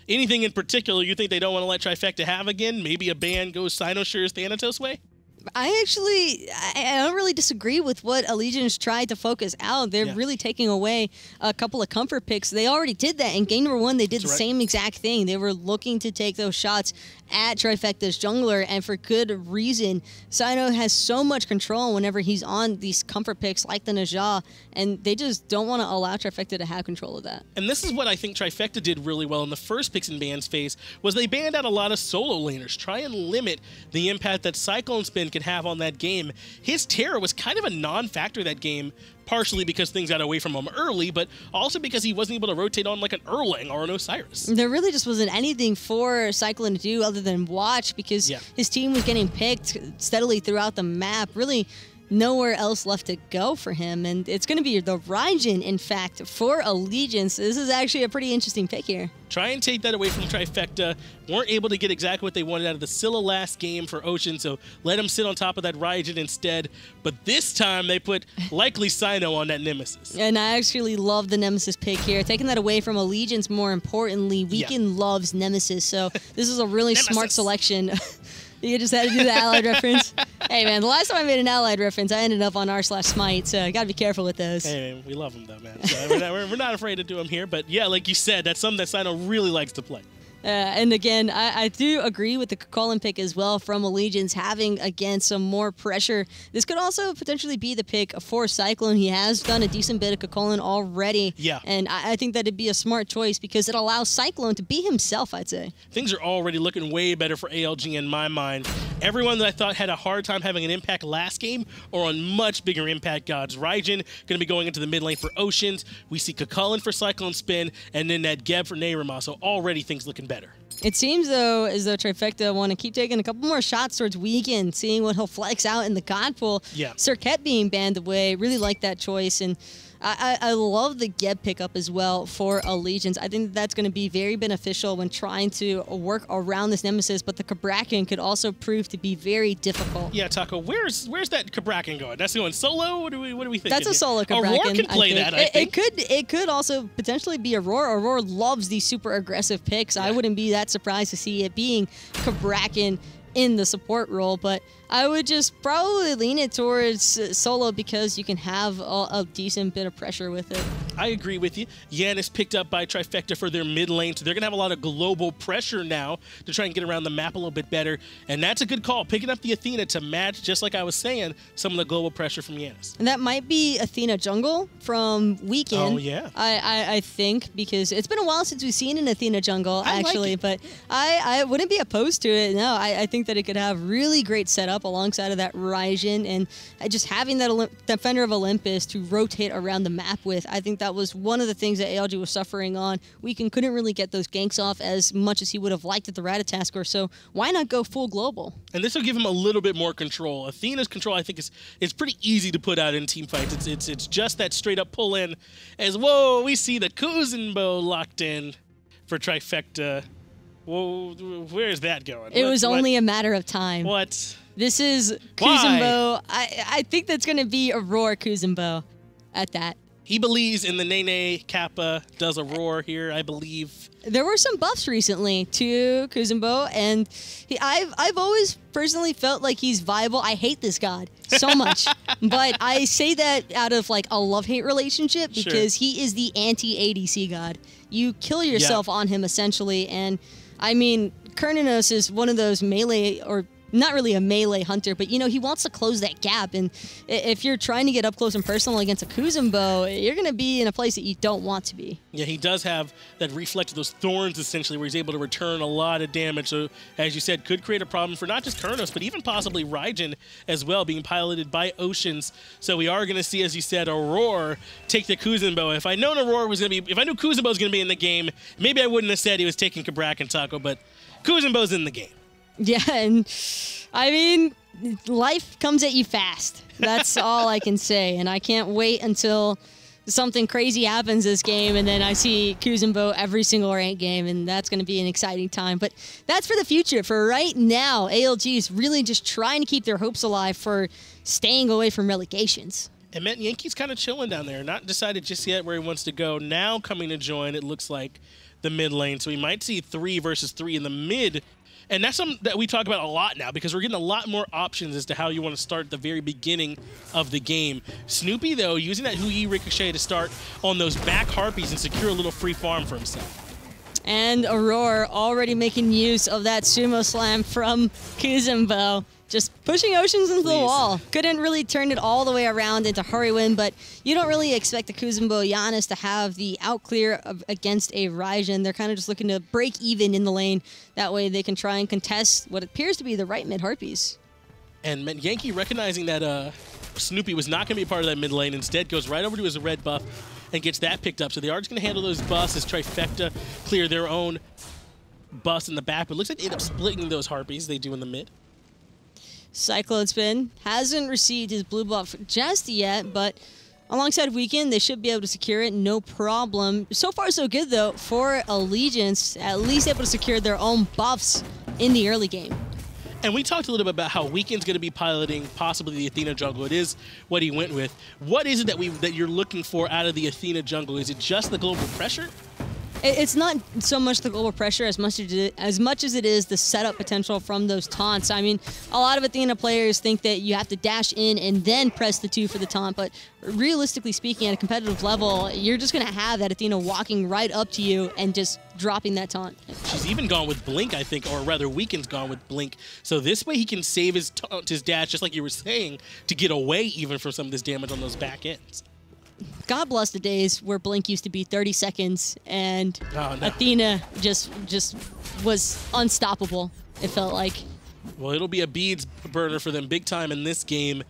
anything in particular you think they don't want to let TFECT have again? Maybe a ban goes Cynossure's Thanatos way? I don't really disagree with what Allegiance tried to focus out. They're really taking away a couple of comfort picks. They already did that in game number 1. They did the same exact thing. They were looking to take those shots at TFECT's jungler, and for good reason. Cyno has so much control whenever he's on these comfort picks like the Najah, and they just don't want to allow TFECT to have control of that. And this is what I think TFECT did really well in the first picks and bans phase, was they banned out a lot of solo laners, try and limit the impact that Cyclone Spin could have on that game. His Terror was kind of a non-factor that game, partially because things got away from him early, but also because he wasn't able to rotate on like an Erlang or an Osiris. There really just wasn't anything for Cyclone to do other than watch, because his team was getting picked steadily throughout the map. Really nowhere else left to go for him, and it's going to be the Raijin, in fact, for Allegiance. This is actually a pretty interesting pick here. Try and take that away from TFECT. Weren't able to get exactly what they wanted out of the Scylla last game for Ocean, so let him sit on top of that Raijin instead. But this time they put likely Cyno on that Nemesis. And I actually love the Nemesis pick here. Taking that away from Allegiance, more importantly, Weekend loves Nemesis, so this is a really smart selection. You just had to do the Allied reference. Hey, man, the last time I made an Allied reference, I ended up on r/smite, so I got to be careful with those. Hey, man, we love them, though, man. So we're not afraid to do them here. But, yeah, like you said, that's something that Cyno really likes to play. And again, I do agree with the Colin pick as well from Allegiance, having, again, some more pressure. This could also potentially be the pick for Cyclone. He has done a decent bit of Colin already. Yeah. And I think that it'd be a smart choice because it allows Cyclone to be himself, I'd say. Things are already looking way better for ALG in my mind. Everyone that I thought had a hard time having an impact last game are on much bigger impact gods. Raijin going to be going into the mid lane for Oceans. We see Kakulin for Cyclone Spin, and then that Geb for Neyrima. So already things looking better. It seems, though, as though TFECT want to keep taking a couple more shots towards Weekend, seeing what he'll flex out in the God pool. Yeah. Serket being banned away, really like that choice. And I love the Geb pickup as well for Allegiance. I think that's going to be very beneficial when trying to work around this Nemesis, but the Kabrakan could also prove to be very difficult. Yeah, Taco, where's that Kabrakan going? That's going solo? What do we think? That's a solo Kabrakan. Aurora can play that, I think. It could also potentially be Aurora. Aurora loves these super aggressive picks. Yeah. I wouldn't be that surprised to see it being Kabrakan in the support role, but I would just probably lean it towards solo because you can have a decent bit of pressure with it. I agree with you. Yan is picked up by TFECT for their mid lane, so they're going to have a lot of global pressure now to try and get around the map a little bit better, and that's a good call, picking up the Athena to match, just like I was saying, some of the global pressure from Yanis. And that might be Athena jungle from Weekend. Oh, yeah. I think, because it's been a while since we've seen an Athena jungle, actually, but I wouldn't be opposed to it. No, I think that it could have really great setup alongside of that Raijin, and just having that Defender of Olympus to rotate around the map with. I think that was one of the things that ALG was suffering on. Weekend couldn't really get those ganks off as much as he would have liked at the Ratatasker, so why not go full global? And this will give him a little bit more control. Athena's control, I think, is pretty easy to put out in team fights. It's just that straight up pull in as, whoa, we see the Kuzenbo locked in for TFECT. Whoa, where's that going? It was only a matter of time. What? This is Kuzenbo. I think that's going to be Aurora Kuzenbo at that. He believes in the Nene Kappa, does Aurora here, I believe. There were some buffs recently to Kuzenbo, and I've always personally felt like he's viable. I hate this god so much, but I say that out of like a love-hate relationship because he is the anti-ADC god. You kill yourself on him essentially, and I mean, Kerninos is one of those melee, or not really a melee hunter, but, you know, he wants to close that gap. And if you're trying to get up close and personal against a Kuzenbo, you're going to be in a place that you don't want to be. Yeah, he does have that reflect of those thorns, essentially, where he's able to return a lot of damage. So, as you said, could create a problem for not just Kernos, but even possibly Raijin as well, being piloted by Oceans. So we are going to see, as you said, Aurora take the Kuzenbo. If I known Aurora was going to be, if I knew Kuzenbo was going to be in the game, maybe I wouldn't have said he was taking Kabrak and Taco, but Kuzenbo's in the game. Yeah, and I mean, life comes at you fast. That's all I can say, and I can't wait until something crazy happens this game, and then I see Kuzenbo every single ranked game, and that's going to be an exciting time. But that's for the future. For right now, ALG is really just trying to keep their hopes alive for staying away from relegations. And Matt Yankee's kind of chilling down there, not decided just yet where he wants to go. Now coming to join, it looks like the mid lane. So we might see 3 versus 3 in the mid. And that's something that we talk about a lot now because we're getting a lot more options as to how you want to start at the very beginning of the game. Snoopy, though, using that Hui Ricochet to start on those back Harpies and secure a little free farm for himself. And Aurora already making use of that sumo slam from Kuzumbo. Just pushing Oceans into the wall. Couldn't really turn it all the way around into Hurrywin, but you don't really expect the Kuzumbo Giannis to have the out clear against a Raijin. They're kind of just looking to break even in the lane. That way they can try and contest what appears to be the right mid Harpies. And Yankee recognizing that Snoopy was not going to be a part of that mid lane, instead goes right over to his red buff and gets that picked up. So they are just going to handle those buffs as TFECT clear their own buffs in the back, but it looks like they end up splitting those Harpies they do in the mid. Cyclone Spin hasn't received his blue buff just yet, but alongside Weekend, they should be able to secure it, no problem. So far, so good, though, for Allegiance, at least able to secure their own buffs in the early game. And we talked a little bit about how Weekend's going to be piloting possibly the Athena jungle. It is what he went with. What is it that you're looking for out of the Athena jungle? Is it just the global pressure? It's not so much the global pressure as much as it is the setup potential from those taunts. I mean, a lot of Athena players think that you have to dash in and then press the 2 for the taunt, but realistically speaking, at a competitive level, you're just going to have that Athena walking right up to you and just dropping that taunt. She's even gone with Blink, I think, or rather Weekend's gone with Blink. So this way he can save his dash, just like you were saying, to get away even from some of this damage on those back ends. God bless the days where Blink used to be 30 seconds and Athena just was unstoppable, it felt like. Well, it'll be a beads burner for them big time in this game.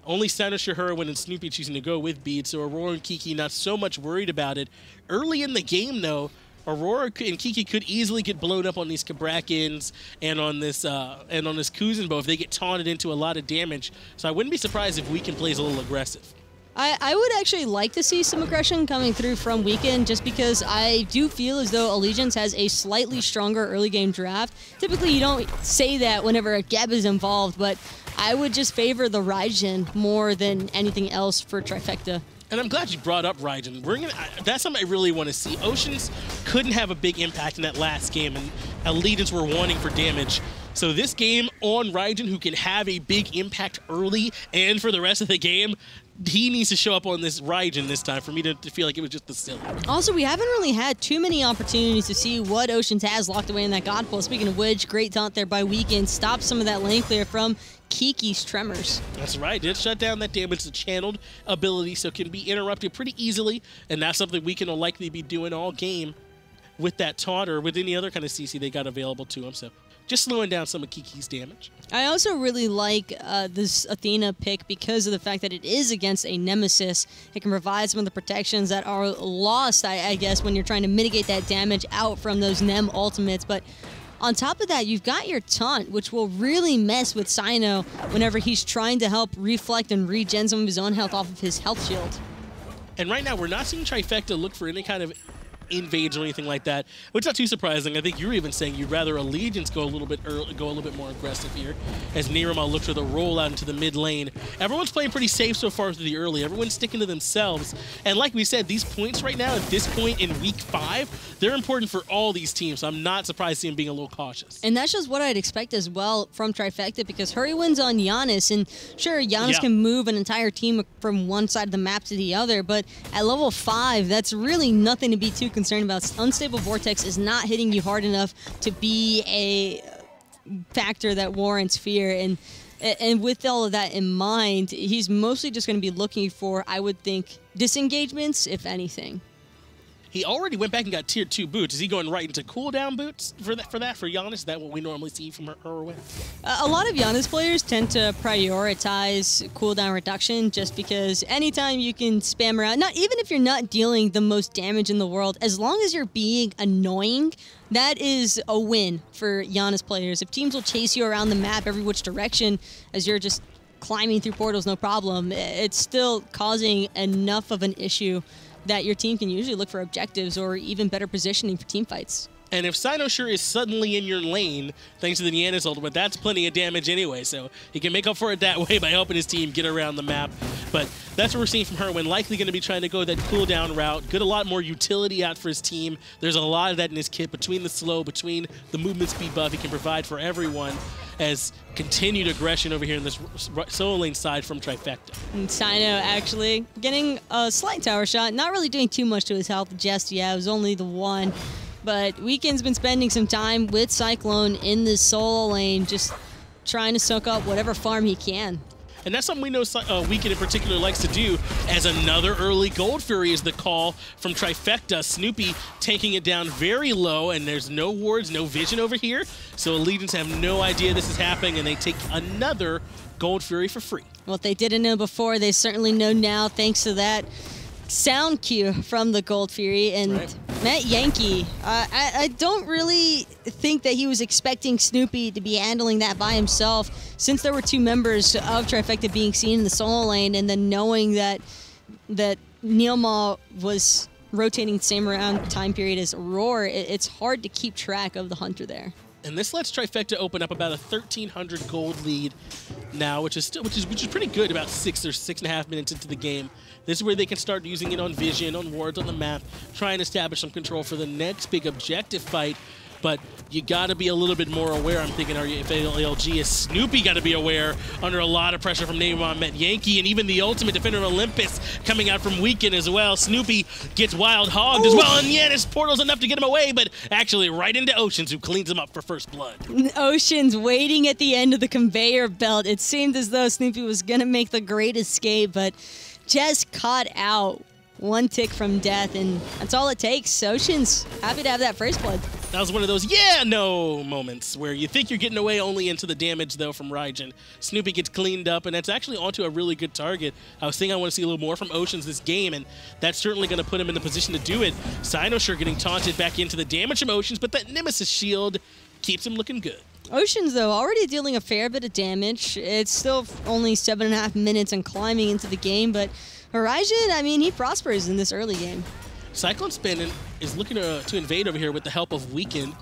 Only Sinister Hurrywin and Snoopy choosing to go with beads, so Aurora and Kiki not so much worried about it. Early in the game, though, Aurora and Kiki could easily get blown up on these Kabrakins and on this Kuzumbo if they get taunted into a lot of damage. So I wouldn't be surprised if Weekend plays a little aggressive. I would actually like to see some aggression coming through from Weekend just because I do feel as though Allegiance has a slightly stronger early game draft. Typically, you don't say that whenever a Geb is involved, but I would just favor the Raijin more than anything else for TFECT. And I'm glad you brought up Raijin. That's something I really want to see. Oceans couldn't have a big impact in that last game, and Allegiance were wanting for damage. So this game on Raijin, who can have a big impact early and for the rest of the game, he needs to show up on this Raijin this time for me to feel like it was just the silly. Also, we haven't really had too many opportunities to see what Oceans has locked away in that God Pull. Speaking of which, great taunt there by Weekend. Stopped some of that lane clear from Kiki's Tremors. That's right. Did shut down that damage to channeled ability, so it can be interrupted pretty easily, and that's something Weekend will likely be doing all game with that taunt or with any other kind of CC they got available to him. So just slowing down some of Kiki's damage. I also really like this Athena pick because of the fact that it is against a Nemesis. It can provide some of the protections that are lost, I guess, when you're trying to mitigate that damage out from those Nem ultimates. But on top of that, you've got your taunt, which will really mess with Sino whenever he's trying to help reflect and regen some of his own health off of his health shield. And right now, we're not seeing TFECT look for any kind of invades or anything like that, which is not too surprising. I think you're even saying you'd rather Allegiance go a little bit more aggressive here, as Nerima looks for the rollout into the mid lane. Everyone's playing pretty safe so far through the early. Everyone's sticking to themselves, and like we said, these points right now at this point in week 5, they're important for all these teams. So I'm not surprised to see them being a little cautious. And that's just what I'd expect as well from TFECT, because Hurrywin's on Giannis, and sure, Giannis can move an entire team from one side of the map to the other, but at level 5, that's really nothing to be too concerned about. Unstable Vortex is not hitting you hard enough to be a factor that warrants fear, and with all of that in mind, he's mostly just going to be looking for, I would think, disengagements, if anything. He already went back and got tier 2 boots. Is he going right into cooldown boots for Giannis? Is that what we normally see from her win? A lot of Giannis players tend to prioritize cooldown reduction just because anytime you can spam around, even if you're not dealing the most damage in the world, as long as you're being annoying, that is a win for Giannis players. If teams will chase you around the map every which direction as you're just climbing through portals, no problem, it's still causing enough of an issue that your team can usually look for objectives or even better positioning for team fights. And if Cynosure is suddenly in your lane, thanks to the Niantic ultimate, that's plenty of damage anyway. So he can make up for it that way by helping his team get around the map. But that's what we're seeing from Herwin. Likely going to be trying to go that cooldown route. Get a lot more utility out for his team. There's a lot of that in his kit between the slow, between the movement speed buff he can provide for everyone, as continued aggression over here in this solo lane side from TFECT. And Cyno actually getting a slight tower shot, not really doing too much to his health just yet. It was only the one. But Weekend's been spending some time with Cyclone in this solo lane, just trying to soak up whatever farm he can. And that's something we know Weekend in particular likes to do, as another early Gold Fury is the call from TFECT. Snoopy taking it down very low, and there's no wards, no vision over here. So Allegiance have no idea this is happening, and they take another Gold Fury for free. Well, if they didn't know before, they certainly know now, thanks to that sound cue from the Gold Fury. And right. Matt Yankee, I don't really think that he was expecting Snoopy to be handling that by himself, since there were two members of TFECT being seen in the solo lane, and then knowing that Neilmaw was rotating the same around time period as Roar. It's hard to keep track of the Hunter there. And this lets TFECT open up about a 1,300 gold lead now, which is pretty good. About 6 or 6.5 minutes into the game, this is where they can start using it on vision, on wards on the map, try and establish some control for the next big objective fight. But you got to be a little bit more aware. I'm thinking, if ALG is Snoopy, got to be aware under a lot of pressure from Neymar, Met Yankee, and even the ultimate defender of Olympus coming out from Weekend as well. Snoopy gets wild hogged as well, and yeah, this portal's enough to get him away, but actually right into Oceans, who cleans him up for first blood. Oceans waiting at the end of the conveyor belt. It seemed as though Snoopy was going to make the great escape, but just caught out. One tick from death, and that's all it takes. Ocean's happy to have that first blood. That was one of those yeah, no moments where you think you're getting away, only into the damage, though, from Raijin. Snoopy gets cleaned up, and that's actually onto a really good target. I was saying I want to see a little more from Oceans this game, and that's certainly going to put him in the position to do it. Cynosure getting taunted back into the damage from Oceans, but that Nemesis shield keeps him looking good. Oceans, though, already dealing a fair bit of damage. It's still only 7.5 minutes and climbing into the game, but Horizon, I mean, he prospers in this early game. Cyclone Spin is looking to invade over here with the help of Weekend.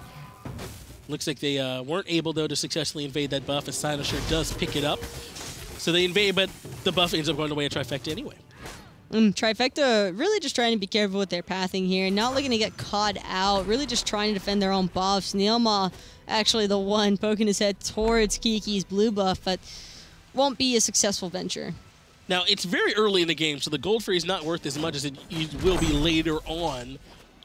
Looks like they weren't able, though, to successfully invade that buff, as Cynosure does pick it up. So they invade, but the buff ends up going away at TFECT anyway. TFECT really just trying to be careful with their pathing here, not looking to get caught out, really just trying to defend their own buffs. Neilmaw actually the one poking his head towards Kiki's blue buff, but won't be a successful venture. Now, it's very early in the game, so the Gold Fury is not worth as much as it will be later on.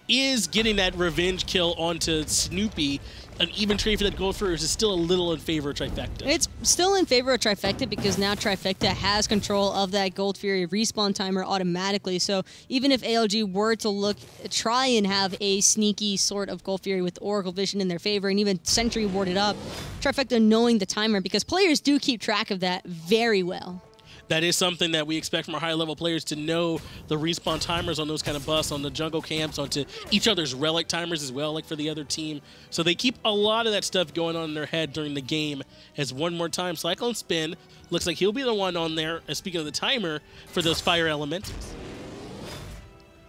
Is getting that revenge kill onto Snoopy an even trade for that Gold Fury, is still a little in favor of TFECT? It's still in favor of TFECT because now TFECT has control of that Gold Fury respawn timer automatically. So even if ALG were to try and have a sneaky sort of Gold Fury with Oracle Vision in their favor and even Sentry warded up, TFECT knowing the timer, because players do keep track of that very well. That is something that we expect from our high-level players, to know the respawn timers on those kind of buffs, on the jungle camps, onto each other's relic timers as well, like for the other team. So they keep a lot of that stuff going on in their head during the game. As one more time, Cyclone Spin looks like he'll be the one on there, speaking of the timer, for those fire elementals.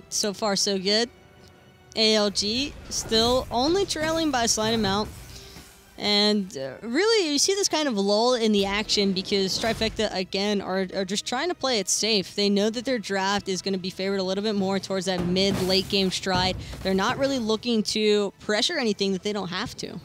So far, so good. ALG still only trailing by a slight amount. And really, you see this kind of lull in the action because TFECT, again, are just trying to play it safe. They know that their draft is going to be favored a little bit more towards that mid-late game stride. They're not really looking to pressure anything that they don't have to.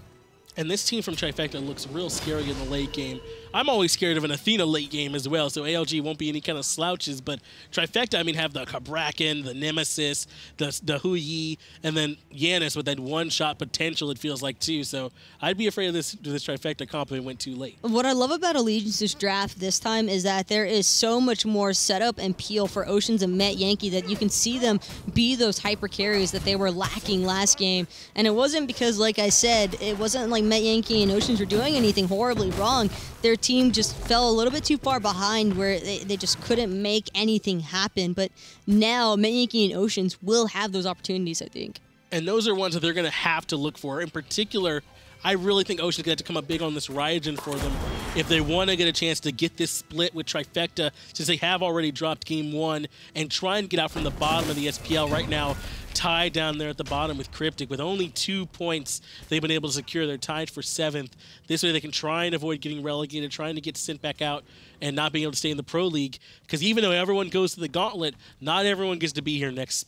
And this team from TFECT looks real scary in the late game. I'm always scared of an Athena late game as well, so ALG won't be any kind of slouches. But TFECT, I mean, have the Kabrakan, the Nemesis, the Hu-Yi, and then Yanis with that one-shot potential, it feels like, too. So I'd be afraid of this TFECT comp if it went too late. What I love about Allegiance's draft this time is that there is so much more setup and peel for Oceans and Met Yankee that you can see them be those hyper carries that they were lacking last game. And it wasn't because, like I said, it wasn't like Met Yankee and Oceans were doing anything horribly wrong. Their team just fell a little bit too far behind where they just couldn't make anything happen. But now Met Yankee and Oceans will have those opportunities, I think. And those are ones that they're going to have to look for. In particular, I really think Ocean's going to have to come up big on this Raijin for them if they want to get a chance to get this split with TFECT, since they have already dropped game one, and try and get out from the bottom of the SPL right now. tied down there at the bottom with Cryptic. With only 2 points, they've been able to secure. They're tied for 7th. This way they can try and avoid getting relegated, trying to get sent back out and not being able to stay in the Pro League. Because even though everyone goes to the Gauntlet, not everyone gets to be here next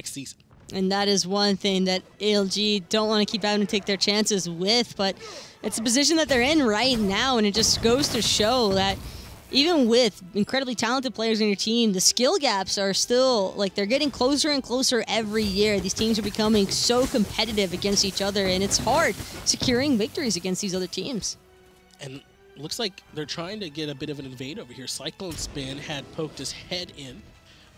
season. And that is one thing that ALG don't want to keep having to take their chances with, but it's a position that they're in right now, and it just goes to show that even with incredibly talented players on your team, the skill gaps are still, like, they're getting closer and closer every year. These teams are becoming so competitive against each other, and it's hard securing victories against these other teams. And looks like they're trying to get a bit of an invade over here. Cyclone Spin had poked his head in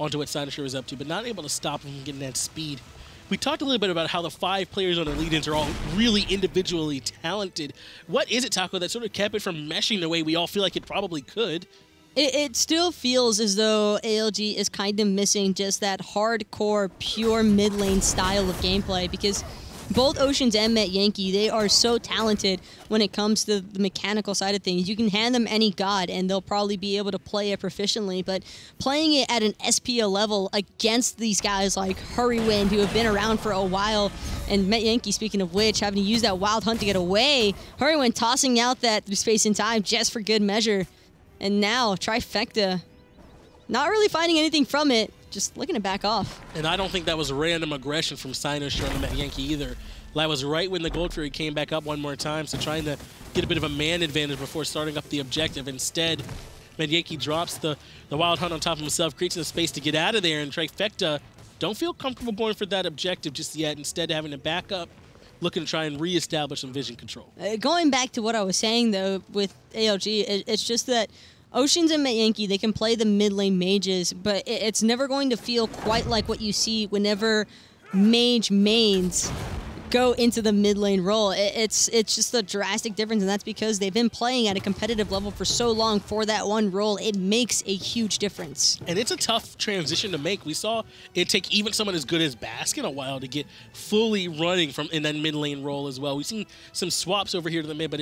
onto what Sinosure was up to, but not able to stop him from getting that speed. We talked a little bit about how the 5 players on the lead-ins are all really individually talented. What is it, Taco, that sort of kept it from meshing the way we all feel like it probably could? It still feels as though ALG is kind of missing just that hardcore, pure mid-lane style of gameplay, because both Oceans and Met Yankee, they are so talented when it comes to the mechanical side of things. You can hand them any god, and they'll probably be able to play it proficiently, but playing it at an SPL level against these guys like Hurrywind, who have been around for a while, and Met Yankee, speaking of which, having to use that Wild Hunt to get away, Hurrywind tossing out that through space and time just for good measure. And now, TFECT, not really finding anything from it, just looking to back off. And I don't think that was random aggression from Sinosure on the Met Yankee either. That was right when the Gold Fury came back up one more time, so trying to get a bit of a man advantage before starting up the objective. Instead, Met Yankee drops the Wild Hunt on top of himself, creates the space to get out of there, and TFECT don't feel comfortable going for that objective just yet, instead having to back up, looking to try and reestablish some vision control. Going back to what I was saying, though, with ALG, it's just that Oceans and Met Yankee, they can play the mid lane mages, but it's never going to feel quite like what you see whenever mage mains go into the mid lane role. It's just a drastic difference, and that's because they've been playing at a competitive level for so long for that one role. It makes a huge difference. And it's a tough transition to make. We saw it take even someone as good as Baskin a while to get fully running from in that mid lane role as well. We've seen some swaps over here to the mid, but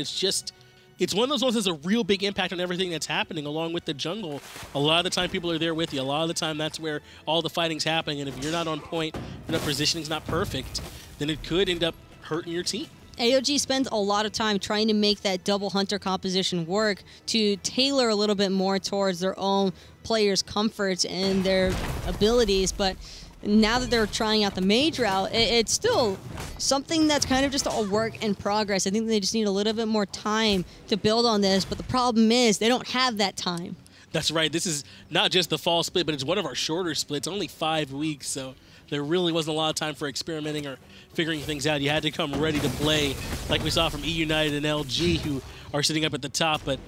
it's one of those ones that's a real big impact on everything that's happening along with the jungle. A lot of the time people are there with you. A lot of the time that's where all the fighting's happening, and if you're not on point and the positioning's not perfect, then it could end up hurting your team. AOG spends a lot of time trying to make that double hunter composition work to tailor a little bit more towards their own players' comforts and their abilities, but now that they're trying out the mage route, it's still something that's kind of just a work in progress. I think they just need a little bit more time to build on this, but the problem is they don't have that time. That's right. This is not just the fall split, but it's one of our shorter splits, only 5 weeks, so there really wasn't a lot of time for experimenting or figuring things out. You had to come ready to play, like we saw from E United and LG, who are sitting up at the top, but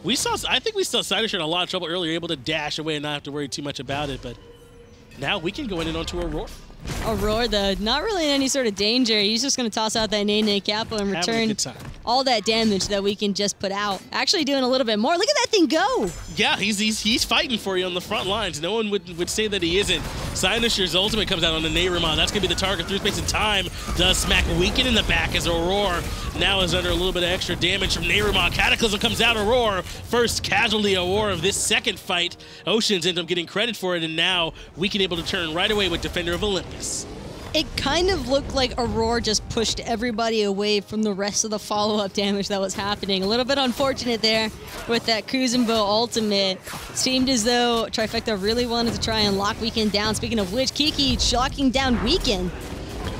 I think we saw Sinosure in a lot of trouble earlier, able to dash away and not have to worry too much about it, but now we can go in and onto Aurora. Aurora, though, not really in any sort of danger. He's just going to toss out that Nene Capo and return all that damage that we can just put out. Actually doing a little bit more. Look at that thing go! Yeah, he's fighting for you on the front lines. No one would say that he isn't. Sinosure's ultimate comes out on the Neyrima. That's going to be the target through space and time. Does smack Weaken in the back as Aurora now is under a little bit of extra damage from Neyrima. Cataclysm comes out, Aurora. First casualty of war of this second fight. Oceans end up getting credit for it, and now Weaken able to turn right away with Defender of Olympus. It kind of looked like Aurora just pushed everybody away from the rest of the follow-up damage that was happening. A little bit unfortunate there with that Kuzenbo ultimate. Seemed as though TFECT really wanted to try and lock Weaken down. Speaking of which, Kiki locking down Weaken.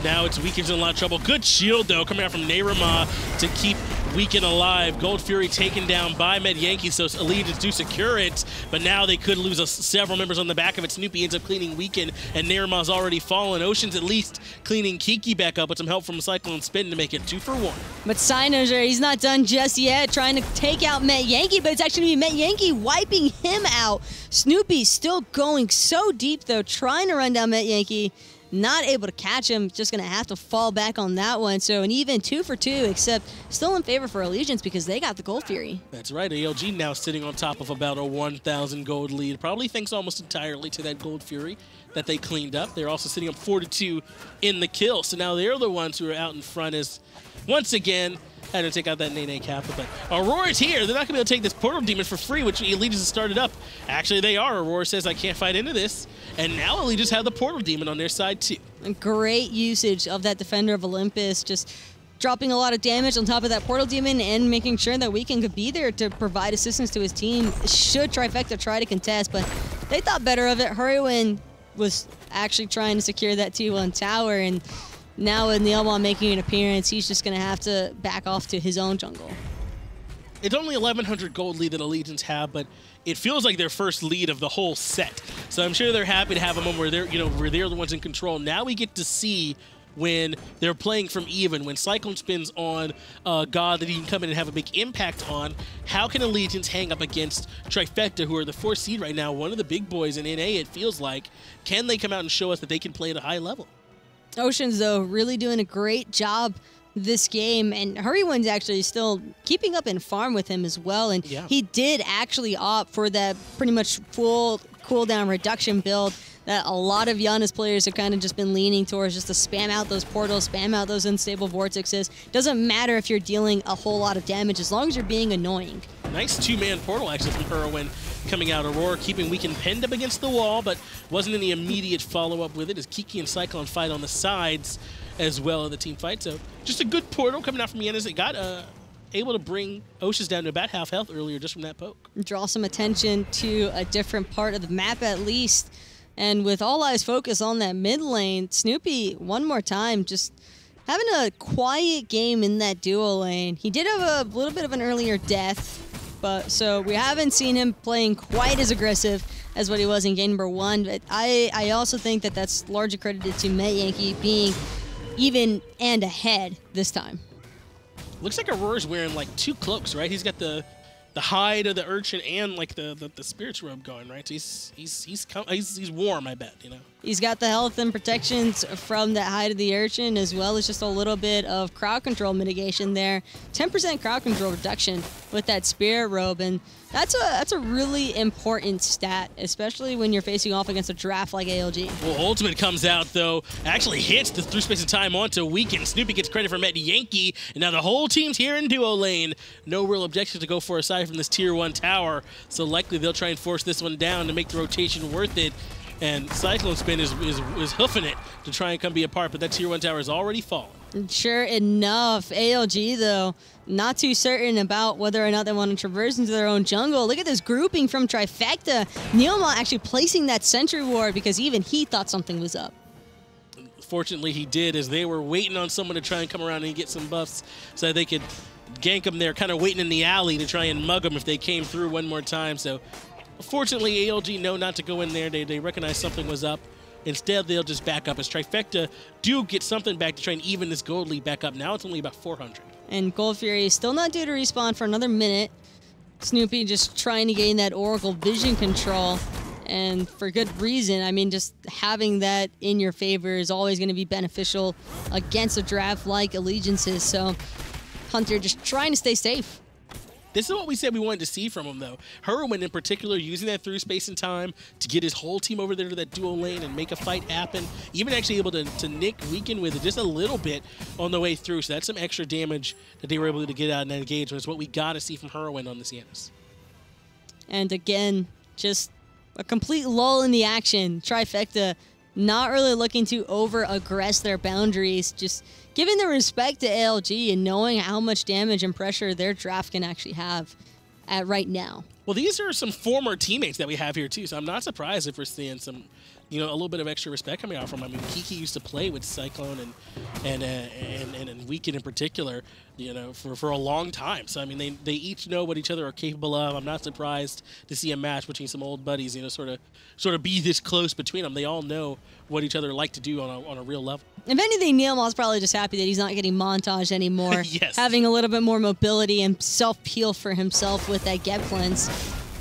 Now it's Weaken's in a lot of trouble. Good shield, though, coming out from Neyrima to keep Weaken alive. Gold Fury taken down by Med Yankee, so Allegiance do secure it, but now they could lose several members on the back of it. Snoopy ends up cleaning Weaken, and Neyrima's already fallen. Ocean's at least cleaning Kiki back up with some help from Cyclone Spin to make it 2 for 1. But Sinosure, he's not done just yet, trying to take out Met Yankee, but it's actually going to be Met Yankee wiping him out. Snoopy still going so deep, though, trying to run down Met Yankee. Not able to catch him, just going to have to fall back on that one. So an even 2 for 2, except still in favor for Allegiance because they got the Gold Fury. That's right. ALG now sitting on top of about a 1,000 gold lead. Probably thanks almost entirely to that Gold Fury that they cleaned up. They're also sitting up 4-2 in the kill. So now they're the ones who are out in front as, once again, had to take out that Nene Kappa, but Aurora's here. They're not going to be able to take this Portal Demon for free, which Allegiance has started up. Actually, they are. Aurora says, I can't fight into this. And now Allegiance have the Portal Demon on their side, too. A great usage of that Defender of Olympus, just dropping a lot of damage on top of that Portal Demon and making sure that Weekend could be there to provide assistance to his team. Should TFECT try to contest, but they thought better of it. Hurrywin was actually trying to secure that T1 tower, and now with Neilball making an appearance, he's just going to have to back off to his own jungle. It's only 1,100 gold lead that Allegiance have, but it feels like their first lead of the whole set. So I'm sure they're happy to have a moment where they're the ones in control. Now we get to see when they're playing from even, when Cyclone spins on God that he can come in and have a big impact on. How can Allegiance hang up against TFECT, who are the 4th seed right now, one of the big boys in NA, it feels like? Can they come out and show us that they can play at a high level? Oceans, though, really doing a great job this game, and Hurrywin's actually still keeping up in farm with him as well, and he did actually opt for that pretty much full cooldown reduction build that a lot of Giannis players have kind of just been leaning towards, just to spam out those portals, spam out those unstable vortexes. Doesn't matter if you're dealing a whole lot of damage, as long as you're being annoying. Nice 2-man portal actually from Hurrywin coming out. Aurora keeping Weekend pinned up against the wall, but wasn't any immediate follow-up with it as Kiki and Cyclone fight on the sides as well in the team fight. So just a good portal coming out from Giannis. It got able to bring Oceans down to about half health earlier just from that poke. Draw some attention to a different part of the map at least. And with all eyes focused on that mid lane, Snoopy, one more time, just having a quiet game in that duo lane. He did have a little bit of an earlier death, but so we haven't seen him playing quite as aggressive as what he was in game number 1. But I also think that that's largely credited to Met Yankee being even and ahead this time. Looks like Aurora's wearing like 2 cloaks, right? He's got the hide of the urchin and like the spirit's robe going, right? So he's warm, I bet, you know. He's got the health and protections from that hide of the urchin, as well as just a little bit of crowd control mitigation there. 10% crowd control reduction with that spirit robe, and that's a really important stat, especially when you're facing off against a draft like ALG. Well, Ultimate comes out, though, actually hits the through space and time onto Weekend. Snoopy gets credit for Met Yankee, and now the whole team's here in duo lane. No real objections to go for aside from this tier 1 tower, so likely they'll try and force this one down to make the rotation worth it. And Cyclone Spin is hoofing it to try and come be a part, but that tier 1 tower is already fallen. Sure enough. ALG, though, not too certain about whether or not they want to traverse into their own jungle. Look at this grouping from TFECT. Neilma actually placing that sentry ward because even he thought something was up. Fortunately, he did, as they were waiting on someone to try and come around and get some buffs so that they could gank them there, kind of waiting in the alley to try and mug them if they came through one more time. So fortunately, ALG know not to go in there. They recognize something was up. Instead, they'll just back up as TFECT do get something back to try and even this gold lead back up. Now it's only about 400. And Gold Fury is still not due to respawn for another minute. Snoopy just trying to gain that Oracle vision control, and for good reason. I mean, just having that in your favor is always going to be beneficial against a draft like Allegiances. So Hunter just trying to stay safe. This is what we said we wanted to see from him, though. Hurrywin, in particular, using that through space and time to get his whole team over there to that dual lane and make a fight happen. Even actually able to nick Weekend with it just a little bit on the way through. So that's some extra damage that they were able to get out in that engagement. It's what we got to see from Hurrywin on this Giannis. And again, just a complete lull in the action. TFECT not really looking to over-aggress their boundaries, just giving the respect to ALG and knowing how much damage and pressure their draft can actually have at right now. Well, these are some former teammates that we have here, too, so I'm not surprised if we're seeing some, a little bit of extra respect coming out from him. I mean, Kiki used to play with Cyclone and Weekend in particular, for a long time. So, I mean, they each know what each other are capable of. I'm not surprised to see a match between some old buddies, sort of be this close between them. They all know what each other like to do on a real level. If anything, Neilmaw's probably just happy that he's not getting montaged anymore. Yes. Having a little bit more mobility and self-peel for himself with that get cleanse.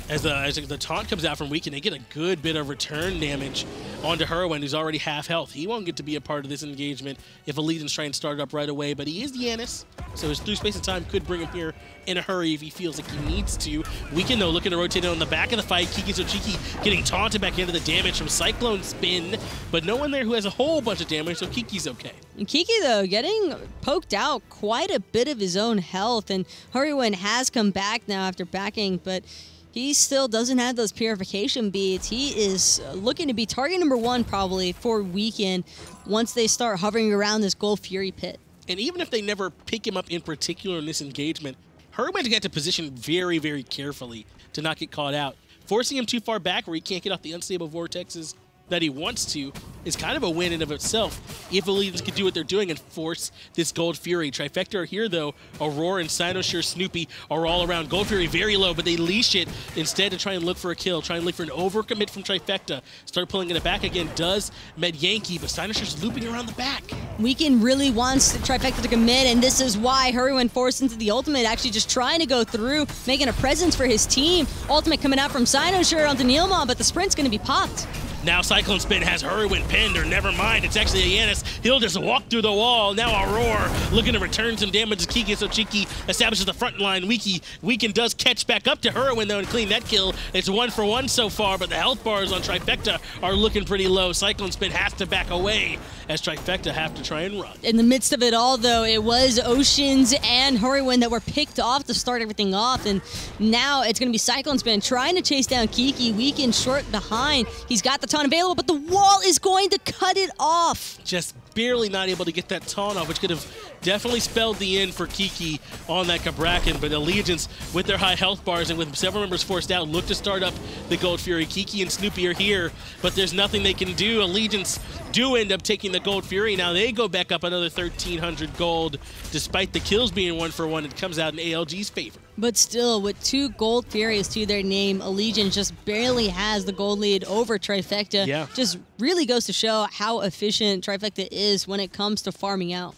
As the taunt comes out from Weekend, they get a good bit of return damage onto Hurwin, who's already half health. He won't get to be a part of this engagement if Allegiance try and start it up right away, but he is Yanis, so his through space and time could bring him here in a hurry if he feels like he needs to. Weekend, though, looking to rotate it on the back of the fight. Kiki so Cheeky getting taunted back into the damage from Cyclone Spin, but no one there who has a whole bunch of damage, so Kiki's okay. And Kiki, though, getting poked out quite a bit of his own health, and Hurwin has come back now after backing, but he still doesn't have those purification beads. He is looking to be target number 1 probably for Weekend once they start hovering around this Gold Fury pit. And even if they never pick him up in particular in this engagement, Hurwin got to position very, very carefully to not get caught out. Forcing him too far back where he can't get off the unstable vortexes that he wants to is kind of a win in of itself if Allegiance could do what they're doing and force this Gold Fury. Trifecta are here, though. Aurora and Cynosure Snoopy are all around. Gold Fury very low, but they leash it instead to try and look for a kill, try and look for an overcommit from Trifecta. Start pulling it back again, does Med Yankee, but Cynosure's looping around the back. Weekend really wants the Trifecta to commit, and this is why Hurwin forced into the ultimate, actually just trying to go through, making a presence for his team. Ultimate coming out from Cynosure onto Neilmon, but the sprint's going to be popped. Now Cyclone Spin has Hurwin pinned, or never mind, it's actually a Yanis. He'll just walk through the wall. Now Aurora looking to return some damage as Kiki so Cheeky establishes the front line. Weekend does catch back up to Hurwin, though, and clean that kill. It's 1 for 1 so far, but the health bars on Trifecta are looking pretty low. Cyclone Spin has to back away as Trifecta have to try and run. In the midst of it all, though, it was Oceans and Hurwin that were picked off to start everything off, and now it's going to be Cyclone Spin trying to chase down Kiki. Weekend short behind. He's got the taunt available, but the wall is going to cut it off. Just barely not able to get that taunt off, which could have definitely spelled the end for Kiki on that Cabrakan, but Allegiance, with their high health bars and with several members forced out, look to start up the Gold Fury. Kiki and Snoopy are here, but there's nothing they can do. Allegiance do end up taking the Gold Fury. Now they go back up another 1,300 gold. Despite the kills being 1 for 1, it comes out in ALG's favor. But still, with 2 Gold Furies to their name, Allegiance just barely has the gold lead over Trifecta. Yeah. Just really goes to show how efficient Trifecta is when it comes to farming out.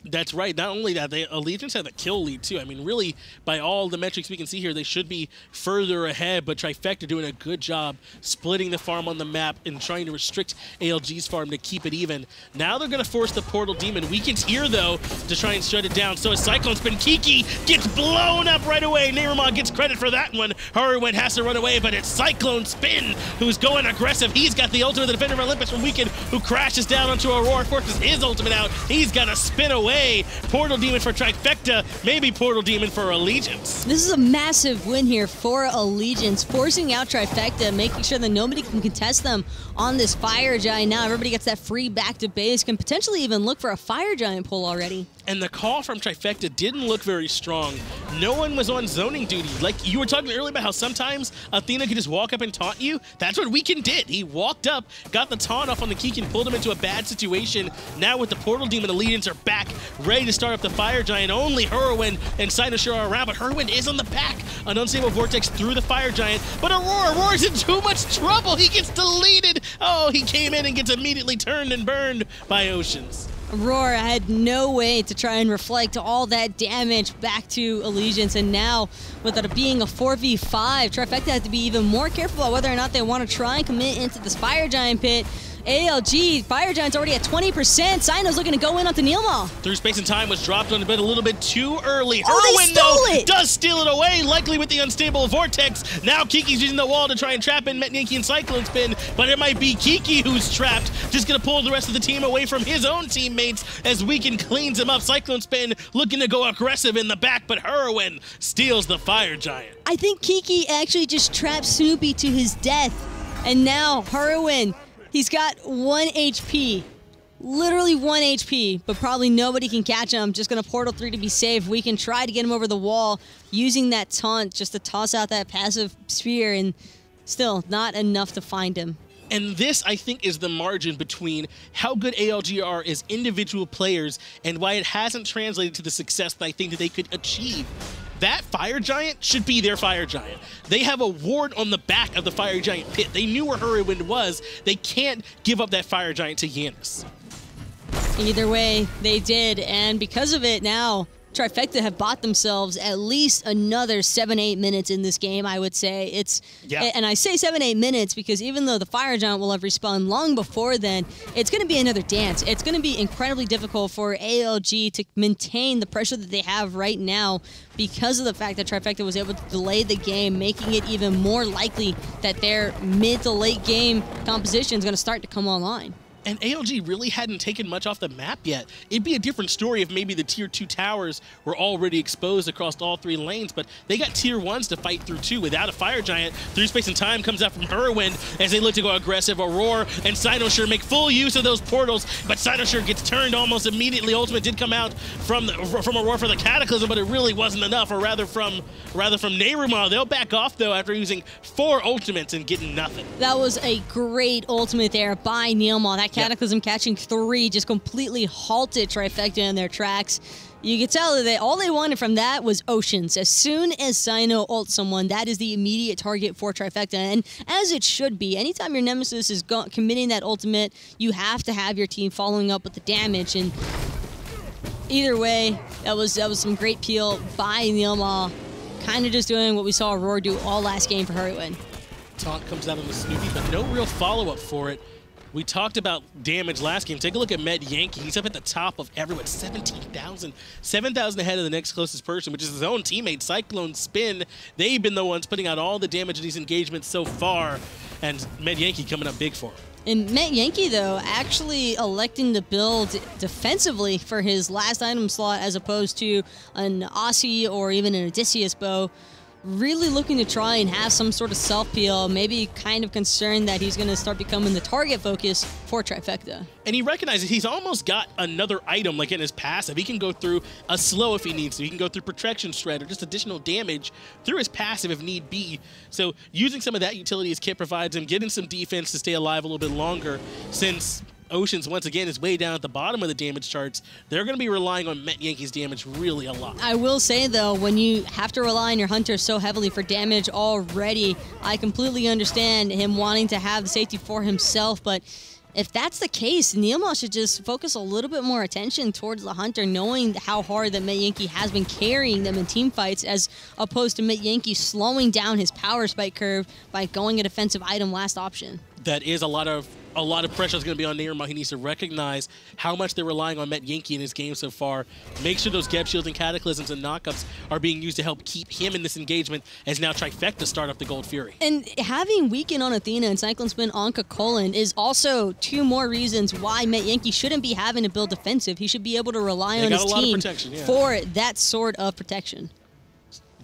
That's right. Not only that, Allegiance have a kill lead, too. I mean, really, by all the metrics we can see here, they should be further ahead, but Trifecta doing a good job splitting the farm on the map and trying to restrict ALG's farm to keep it even. Now they're going to force the Portal Demon. Weekend's here, though, to try and shut it down. So as Cyclone Spin, Kiki gets blown up right away. Neramon gets credit for that one. Hurwin has to run away, but it's Cyclone Spin who's going aggressive. He's got the ultimate, the Defender of Olympus from Weekend, who crashes down onto Aurora, forces his ultimate out. He's got to spin away. Portal Demon for Trifecta, maybe Portal Demon for Allegiance. This is a massive win here for Allegiance, forcing out Trifecta, making sure that nobody can contest them on this Fire Giant. Now everybody gets that free back to base, can potentially even look for a Fire Giant pull already. And the call from Trifecta didn't look very strong. No one was on zoning duty. Like you were talking earlier about how sometimes Athena could just walk up and taunt you. That's what Weekend did. He walked up, got the taunt off on the Kiki and pulled him into a bad situation. Now with the Portal Demon, Allegiance are back, ready to start up the Fire Giant. Only Hurwin and Cynosure are around, but Hurwin is on the back. An unstable vortex through the Fire Giant, but Aurora's in too much trouble. He gets deleted. Oh, he came in and gets immediately turned and burned by Oceans. Aurora had no way to try and reflect all that damage back to Allegiance, and now with it being a 4v5, Trifecta has to be even more careful about whether or not they want to try and commit into this Fire Giant pit. ALG, Fire Giant's already at 20%. Cyno's looking to go in onto Neilmon. Through space and time was dropped on the bed a little bit too early. Oh, they stole it! Does steal it away, likely with the unstable vortex. Now Kiki's using the wall to try and trap in Met Yankee and Cyclone Spin, but it might be Kiki who's trapped. Just gonna pull the rest of the team away from his own teammates as Weekend cleans him up. Cyclone Spin looking to go aggressive in the back, but Hurwin steals the Fire Giant. I think Kiki actually just trapped Snoopy to his death, and now Hurwin, he's got 1 HP, literally 1 HP, but probably nobody can catch him. Just gonna Portal 3 to be safe. We can try to get him over the wall using that taunt just to toss out that passive spear, and still not enough to find him. And this, I think, is the margin between how good ALG are as individual players and why it hasn't translated to the success that I think that they could achieve. That Fire Giant should be their Fire Giant. They have a ward on the back of the Fire Giant pit. They knew where Hurwin was. They can't give up that Fire Giant to Yanis. Either way, they did, and because of it now, Trifecta have bought themselves at least another 7-8 minutes in this game, I would say. And I say 7-8 minutes because even though the Fire Giant will have respawned long before then, it's going to be another dance. It's going to be incredibly difficult for ALG to maintain the pressure that they have right now because of the fact that Trifecta was able to delay the game, making it even more likely that their mid to late game composition is going to start to come online. And ALG really hadn't taken much off the map yet. It'd be a different story if maybe the tier 2 towers were already exposed across all 3 lanes, but they got tier 1s to fight through too without a Fire Giant. Through Space and Time comes out from Whirlwind as they look to go aggressive. Aurora and Cynosure make full use of those portals, but Cynosure gets turned almost immediately. Ultimate did come out from Aurora for the Cataclysm, but it really wasn't enough, or rather from Neyruma. They'll back off though after using 4 ultimates and getting nothing. That was a great ultimate there by Neylma. That Cataclysm catching 3 just completely halted Trifecta in their tracks. You could tell that all they wanted from that was Oceans. As soon as Cyno ults someone, that is the immediate target for Trifecta, and as it should be. Anytime your Nemesis is committing that ultimate, you have to have your team following up with the damage, and either way, that was some great peel by Neylma, kind of just doing what we saw Aurora do all last game for Whirlwind. Taunt comes out on the Snoopy, but no real follow-up for it. We talked about damage last game. Take a look at Med Yankee. He's up at the top of everyone, 17,000. 7,000 ahead of the next closest person, which is his own teammate, Cyclone Spin. They've been the ones putting out all the damage in these engagements so far, and Med Yankee coming up big for him. And Met Yankee, though, actually electing to build defensively for his last item slot as opposed to an Aussie or even an Odysseus bow. Really looking to try and have some sort of self-peel, maybe kind of concerned that he's going to start becoming the target focus for Trifecta. And he recognizes he's almost got another item like in his passive. He can go through a slow if he needs to. He can go through protection shred or just additional damage through his passive if need be. So using some of that utility as Kit provides him, getting some defense to stay alive a little bit longer, since Oceans, once again, is way down at the bottom of the damage charts. They're going to be relying on Met Yankee's damage really a lot. I will say, though, when you have to rely on your Hunter so heavily for damage already, I completely understand him wanting to have the safety for himself, but if that's the case, Neylma should just focus a little bit more attention towards the Hunter, knowing how hard that Met Yankee has been carrying them in team fights, as opposed to Met Yankee slowing down his power spike curve by going a defensive item last option. That is a lot of pressure is going to be on Neyruma. He needs to recognize how much they're relying on Met Yankee in his game so far. Make sure those Geb Shields and Cataclysms and knockups are being used to help keep him in this engagement as now Trifecta start up the Gold Fury. And having Weaken on Athena and Cyclone Spin on Kakolin is also 2 more reasons why Met Yankee shouldn't be having to build defensive. He should be able to rely on his team for that sort of protection.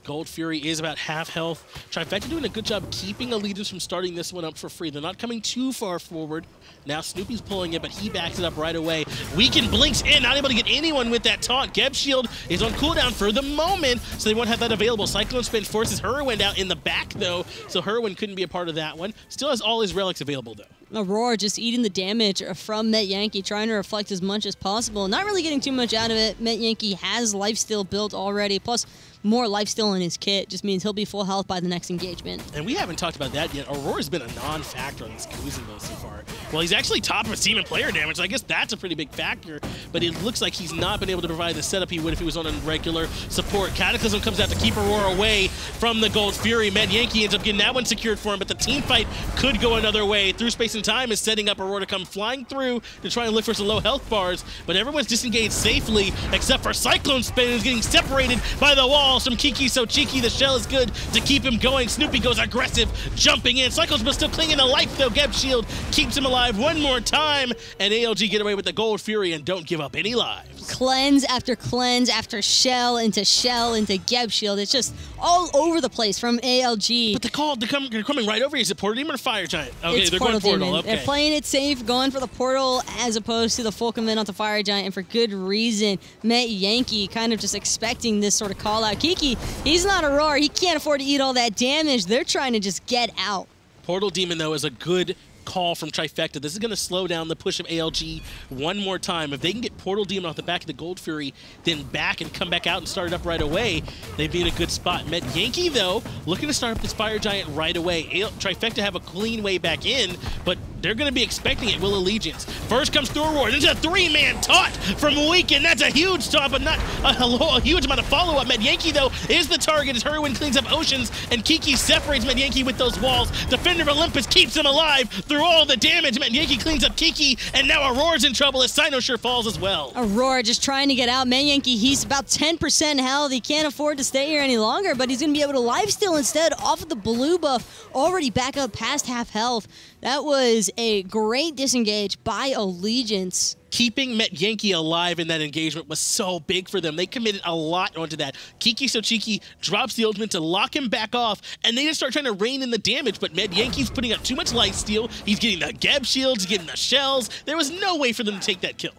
Gold Fury is about half health. Trifecta doing a good job keeping Allegiance from starting this one up for free. They're not coming too far forward. Now Snoopy's pulling it, but he backs it up right away. Weaken blinks in, not able to get anyone with that taunt. Geb Shield is on cooldown for the moment, so they won't have that available. Cyclone Spin forces Whirlwind out in the back, though, so Whirlwind couldn't be a part of that one. Still has all his relics available, though. Aurora just eating the damage from Met Yankee, trying to reflect as much as possible. Not really getting too much out of it. Met Yankee has lifesteal built already, plus more lifesteal in his kit. Just means he'll be full health by the next engagement. And we haven't talked about that yet. Aurora's been a non-factor on this Kuzenbo so far. Well, he's actually top of his team in player damage, so I guess that's a pretty big factor, but it looks like he's not been able to provide the setup he would if he was on a regular support. Cataclysm comes out to keep Aurora away from the Gold Fury. Med Yankee ends up getting that one secured for him, but the team fight could go another way. Through Space and Time is setting up Aurora to come flying through to try and look for some low health bars, but everyone's disengaged safely except for Cyclone Spin, who's getting separated by the walls from Kiki So Cheeky. The shell is good to keep him going. Snoopy goes aggressive, jumping in. Cyclone Spin still clinging to life, though. Geb Shield keeps him alive one more time, and ALG get away with the Gold Fury and don't give up any lives. Cleanse after shell into Geb Shield. It's just all over the place from ALG. But they're coming right over. Is it Portal Demon or Fire Giant? Okay, it's they're Portal going Portal. Demon. Okay. They're playing it safe, going for the Portal as opposed to the full commit onto Fire Giant, and for good reason. Met Yankee kind of just expecting this sort of call out. Kiki, he's not a roar. He can't afford to eat all that damage. They're trying to just get out. Portal Demon, though, is a good call from Trifecta. This is going to slow down the push of ALG one more time. If they can get Portal Demon off the back of the Gold Fury, then back and come back out and start it up right away, they'd be in a good spot. Met Yankee, though, looking to start up this Fire Giant right away. Trifecta have a clean way back in, but they're going to be expecting it, will Allegiance. First comes through Aurora. There's a 3-man taunt from Weekend. That's a huge taunt, but not a huge amount of follow-up. Medyanki, though, is the target as Hurwin cleans up Oceans, and Kiki separates Medyanki with those walls. Defender of Olympus keeps him alive through all the damage. Medyanki cleans up Kiki, and now Aurora's in trouble as Cynosure falls as well. Aurora just trying to get out. Medyanki, he's about 10% health. He can't afford to stay here any longer, but he's going to be able to lifesteal instead off of the blue buff, already back up past half health. That was a great disengage by Allegiance. Keeping Medyanki alive in that engagement was so big for them. They committed a lot onto that. Kiki So Cheeky drops the ultimate to lock him back off, and they just start trying to rein in the damage, but Medyanki's putting up too much lifesteal. He's getting the Geb shields, getting the shells. There was no way for them to take that kill.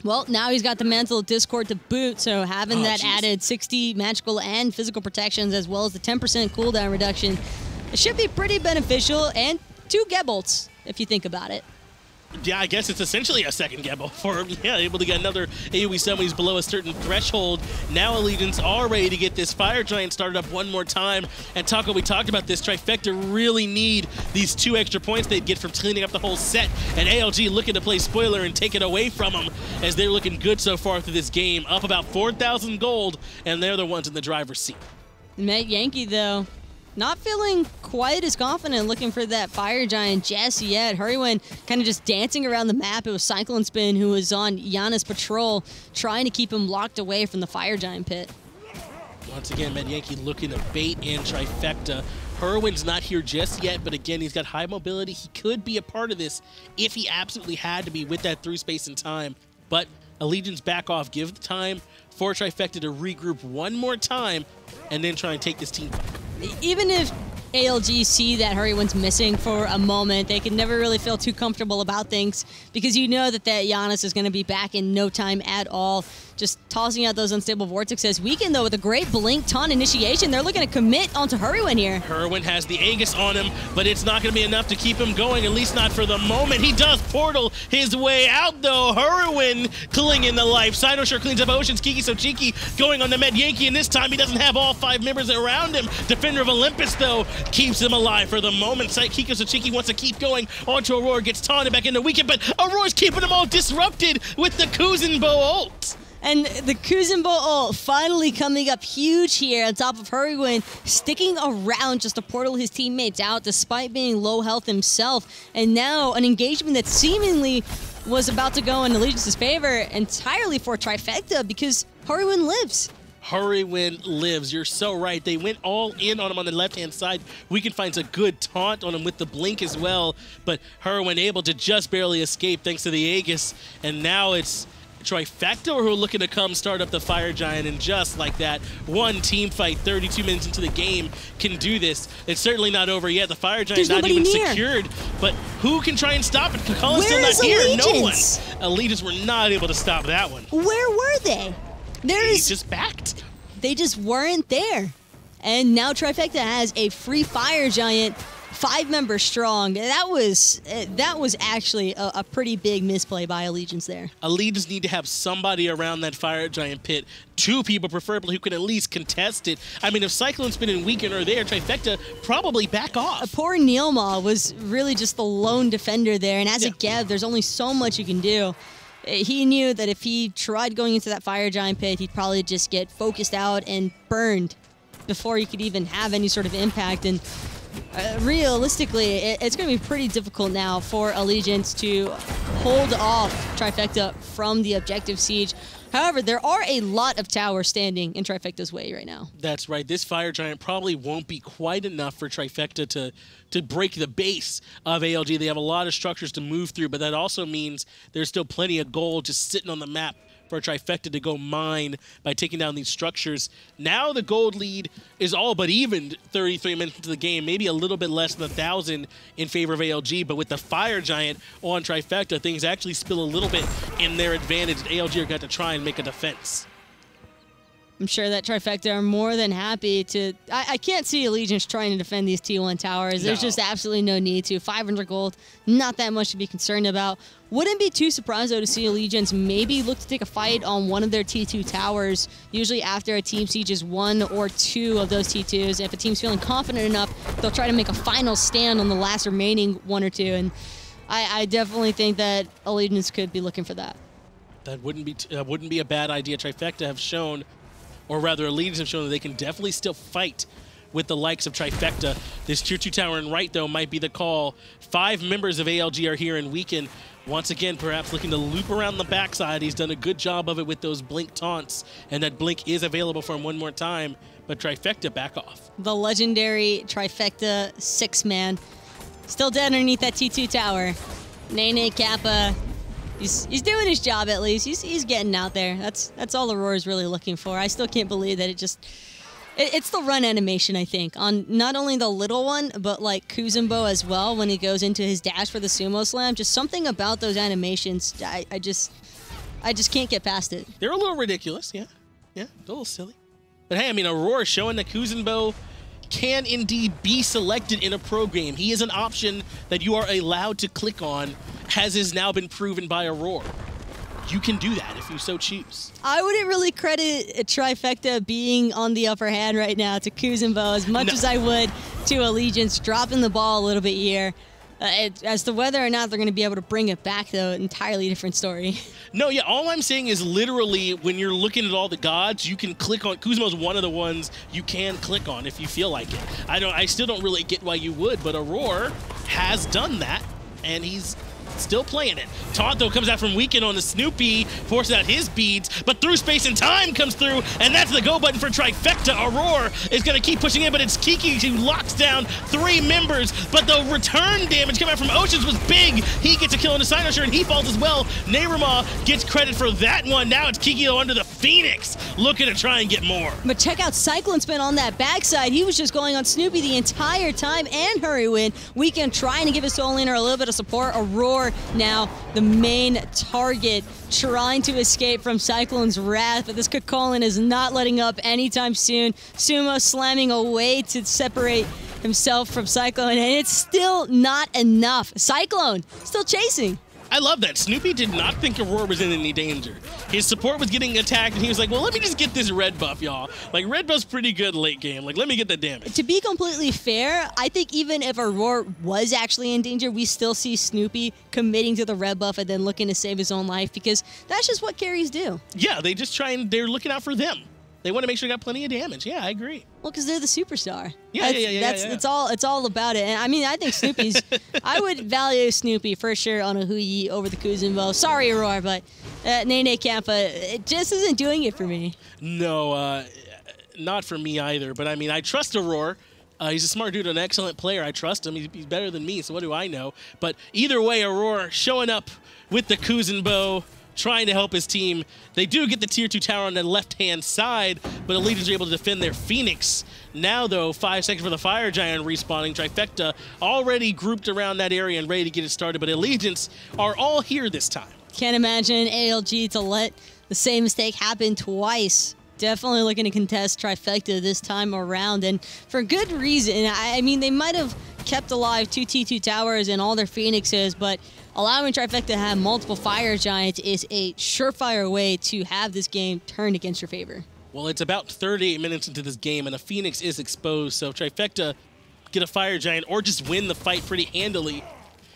Well, now he's got the Mantle of Discord to boot, so having that added 60 magical and physical protections as well as the 10% cooldown reduction, it should be pretty beneficial, and 2 Gebolts, if you think about it. Yeah, I guess it's essentially a second Gebel for able to get another AoE stun when he's below a certain threshold. Now Allegiance are ready to get this Fire Giant started up one more time. And Taco, we talked about this. Trifecta really need these 2 extra points they'd get from cleaning up the whole set. And ALG looking to play spoiler and take it away from them as they're looking good so far through this game. Up about 4,000 gold, and they're the ones in the driver's seat. Medyanki, though, not feeling quite as confident looking for that Fire Giant just yet. Hurrywin kind of just dancing around the map. It was Cyclone Spin who was on Giannis patrol, trying to keep him locked away from the Fire Giant pit. Once again, Medyanki looking to bait in Trifecta. Hurwin's not here just yet, but again, he's got high mobility. He could be a part of this if he absolutely had to be with that through space and time. But Allegiance back off, give the time for Trifecta to regroup one more time, and then try and take this team back. Even if ALG see that Hurrywin's missing for a moment, they can never really feel too comfortable about things because you know that Giannis is going to be back in no time at all. Just tossing out those unstable vortexes. Weekend, though, with a great blink taunt initiation, they're looking to commit onto Hurrywin here. Hurwin has the Aegis on him, but it's not going to be enough to keep him going, at least not for the moment. He does portal his way out, though. Hurwin clinging the life. Cynosure cleans up Oceans. Kiki So Cheeky going on the Medyanki, and this time he doesn't have all 5 members around him. Defender of Olympus, though, keeps him alive for the moment. Kiki So Cheeky wants to keep going onto Aurora, gets taunted back into Weekend, but Aurora's keeping them all disrupted with the Kuzenbo ult. And the Kuzenbo ult finally coming up huge here on top of Hurrywin, sticking around just to portal his teammates out despite being low health himself. And now an engagement that seemingly was about to go in Allegiance's favor entirely for Trifecta because Hurrywin lives. Hurrywin lives. You're so right. They went all in on him on the left-hand side. Weekend finds a good taunt on him with the blink as well, but Hurrywin able to just barely escape thanks to the Aegis, and now it's Trifecta who are looking to come start up the Fire Giant, and just like that, one team fight 32 minutes into the game can do this. It's certainly not over yet. The Fire Giant's not even secured, but who can try and stop it? Kakala's still not here. No one. Allegiance were not able to stop that one. Where were they? They just backed. They just weren't there. And now Trifecta has a free Fire Giant, 5 members strong. That was actually a pretty big misplay by Allegiance there. Allegiance need to have somebody around that Fire Giant pit, 2 people preferably who can at least contest it. I mean, if Cyclone Spin and Weekend are there, Trifecta probably back off. Poor Neilma was really just the lone defender there, and as a Geb, there's only so much you can do. He knew that if he tried going into that Fire Giant pit, he'd probably just get focused out and burned before he could even have any sort of impact. And realistically, it's going to be pretty difficult now for Allegiance to hold off Trifecta from the objective siege. However, there are a lot of towers standing in Trifecta's way right now. That's right. This Fire Giant probably won't be quite enough for Trifecta to break the base of ALG. They have a lot of structures to move through, but that also means there's still plenty of gold just sitting on the map for Trifecta to go mine by taking down these structures. Now the gold lead is all but even 33 minutes into the game, maybe a little bit less than 1,000 in favor of ALG, but with the Fire Giant on Trifecta, things actually spill a little bit in their advantage. ALG are going to try and make a defense. I'm sure that Trifecta are more than happy to... I can't see Allegiance trying to defend these T1 towers. There's just absolutely no need to. 500 gold, not that much to be concerned about. Wouldn't be too surprised, though, to see Allegiance maybe look to take a fight on one of their T2 towers, usually after a team sieges 1 or 2 of those T2s. If a team's feeling confident enough, they'll try to make a final stand on the last remaining 1 or 2. And I definitely think that Allegiance could be looking for that. That wouldn't be a bad idea. TFECT have shown, or rather Allegiance have shown, that they can definitely still fight with the likes of TFECT. This tier 2 tower in right, though, might be the call. 5 members of ALG are here in Weekend. Once again, perhaps looking to loop around the backside. He's done a good job of it with those blink taunts, and that blink is available for him one more time, but TFECT back off. The legendary TFECT 6-man. Still dead underneath that T2 tower. Nene Kappa, he's doing his job at least. He's getting out there. That's all Aurora's really looking for. I still can't believe that it's the run animation, I think, on not only the little one, but like Kuzumbo as well when he goes into his dash for the sumo slam. Just something about those animations, I just can't get past it. They're a little ridiculous, yeah, a little silly. But hey, I mean, Aurora showing that Kuzumbo can indeed be selected in a pro game. He is an option that you are allowed to click on, as has now been proven by Aurora. You can do that if you so choose. I wouldn't really credit TFECT being on the upper hand right now to Kuzumbo as much as I would to Allegiance, dropping the ball a little bit here. As to whether or not they're going to be able to bring it back, though, entirely different story. No, yeah, all I'm saying is literally when you're looking at all the gods, you can click on. Kuzumbo's one of the ones you can click on if you feel like it. I still don't really get why you would, but Aurora has done that, and he's still playing it. Taunt, though, comes out from Weekend on the Snoopy, forces out his beads, but through space and time comes through, and that's the go button for TFECT. Aurora is going to keep pushing in, but it's Kiki who locks down 3 members, but the return damage coming out from Oceans was big. He gets a kill on the Sinosure, and he falls as well. Neyrima gets credit for that one. Now it's Kiki under the Phoenix, looking to try and get more. But check out Cyclone Spin on that backside. He was just going on Snoopy the entire time, and Hurry Win. Weekend trying to give his soul laner a little bit of support. Aurora now the main target, trying to escape from Cyclone's wrath, but this Kakolin is not letting up anytime soon. Sumo slamming away to separate himself from Cyclone, and it's still not enough. Cyclone still chasing. I love that. Snoopy did not think Aurora was in any danger. His support was getting attacked, and he was like, well, let me just get this red buff, y'all. Like, red buff's pretty good late game. Like, let me get that damage. To be completely fair, I think even if Aurora was actually in danger, we still see Snoopy committing to the red buff and then looking to save his own life, because that's just what carries do. Yeah, they just try and they're looking out for them. They want to make sure they got plenty of damage. Yeah, I agree. Well, because they're the superstar. Yeah. It's all about it. And I mean, I think Snoopy's. I would value Snoopy for sure on a Huyi over the Kuzumbo. Sorry, Aurora, but Nene Kappa, it just isn't doing it for me. No, not for me either. But I mean, I trust Aurora. He's a smart dude, an excellent player. I trust him. He's better than me, so what do I know? But either way, Aurora showing up with the Kuzumbo, trying to help his team. They do get the tier 2 tower on the left-hand side, but Allegiance are able to defend their Phoenix. Now, though, 5 seconds for the Fire Giant respawning. TFECT already grouped around that area and ready to get it started, but Allegiance are all here this time. Can't imagine ALG to let the same mistake happen twice. Definitely looking to contest TFECT this time around, and for good reason. I mean, they might have kept alive 2 T2 towers and all their Phoenixes, but allowing TFECT to have multiple Fire Giants is a surefire way to have this game turned against your favor. Well, it's about 38 minutes into this game, and a Phoenix is exposed, so TFECT get a Fire Giant or just win the fight pretty handily.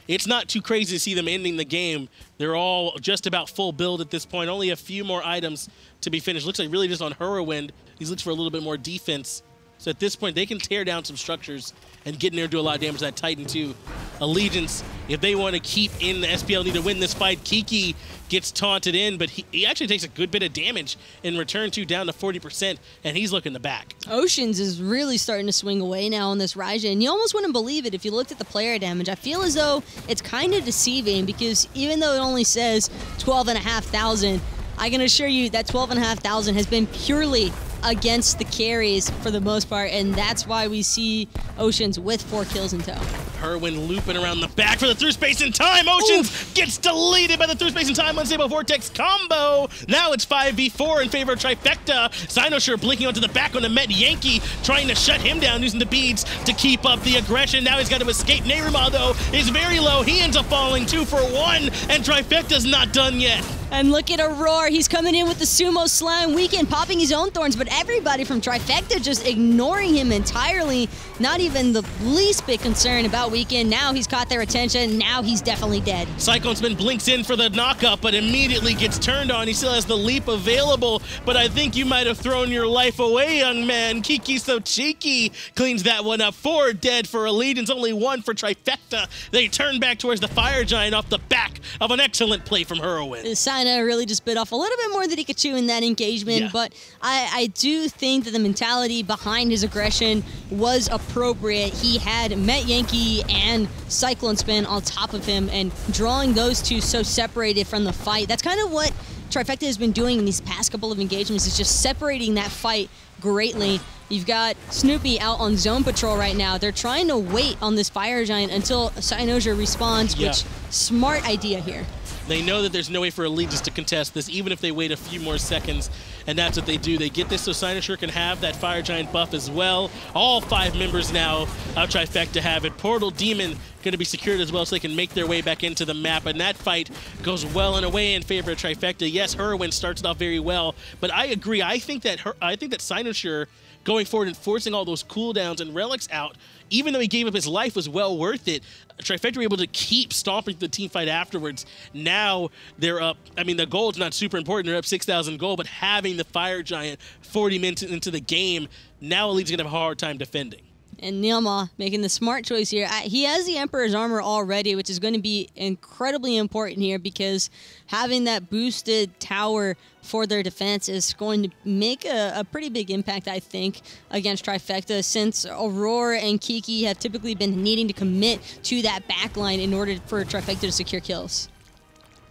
It's not too crazy to see them ending the game. They're all just about full build at this point. Only a few more items to be finished. Looks like really just on Hurrowwind. He's looking for a little bit more defense. So at this point, they can tear down some structures and get in there and do a lot of damage to that Titan too. Allegiance, if they want to keep in the SPL, need to win this fight. Kiki gets taunted in, but he actually takes a good bit of damage in return too, down to 40%, and he's looking the back. Oceans is really starting to swing away now on this Raijin, and you almost wouldn't believe it if you looked at the player damage. I feel as though it's kind of deceiving, because even though it only says 12,500, I can assure you that 12,500 has been purely against the carries for the most part, and that's why we see Oceans with 4 kills in tow. Herwin looping around the back for the through space and time. Oceans gets deleted by the through space and time unstable vortex combo. Now it's 5v4 in favor of TFECT. Sinosure blinking onto the back on the Met. Yankee trying to shut him down using the beads to keep up the aggression. Now he's got to escape. Neyrima, though, is very low. He ends up falling 2 for 1, and TFECT's not done yet. And look at Aurora. He's coming in with the sumo slam weekend, popping his own thorns, but everybody from TFECT just ignoring him entirely. Not even the least bit concerned about weekend. Now he's caught their attention. Now he's definitely dead. Cyclone Spin blinks in for the knockup, but immediately gets turned on. He still has the leap available, but I think you might have thrown your life away, young man. Kiki so cheeky cleans that one up. 4 dead for Allegiance, only 1 for TFECT. They turn back towards the Fire Giant off the back of an excellent play from Heroin. Sina really just bit off a little bit more than he could chew in that engagement, but I do think that the mentality behind his aggression was appropriate. He had Met Yankee and Cyclone Spin on top of him, and drawing those two so separated from the fight. That's kind of what TFECT has been doing in these past couple of engagements, is just separating that fight greatly. You've got Snoopy out on zone patrol right now. They're trying to wait on this Fire Giant until Cyanosia responds, which smart idea here. They know that there's no way for Allegiance to contest this, even if they wait a few more seconds, and that's what they do. They get this so Cyanosia can have that Fire Giant buff as well. All 5 members now of TFECT have it. Portal Demon going to be secured as well, so they can make their way back into the map, and that fight goes well and away in favor of TFECT. Yes, Heroin starts it off very well, but I agree. I think that Cyanosia going forward and forcing all those cooldowns and relics out, even though he gave up his life, was well worth it. TFECT were able to keep stomping the team fight afterwards. Now they're up. I mean, the gold's not super important. They're up 6,000 gold, but having the Fire Giant 40 minutes into the game, now Elite's going to have a hard time defending. And Nilma making the smart choice here. He has the Emperor's Armor already, which is going to be incredibly important here, because having that boosted tower for their defense is going to make a pretty big impact, I think, against TFECT, since Aurora and Kiki have typically been needing to commit to that backline in order for TFECT to secure kills.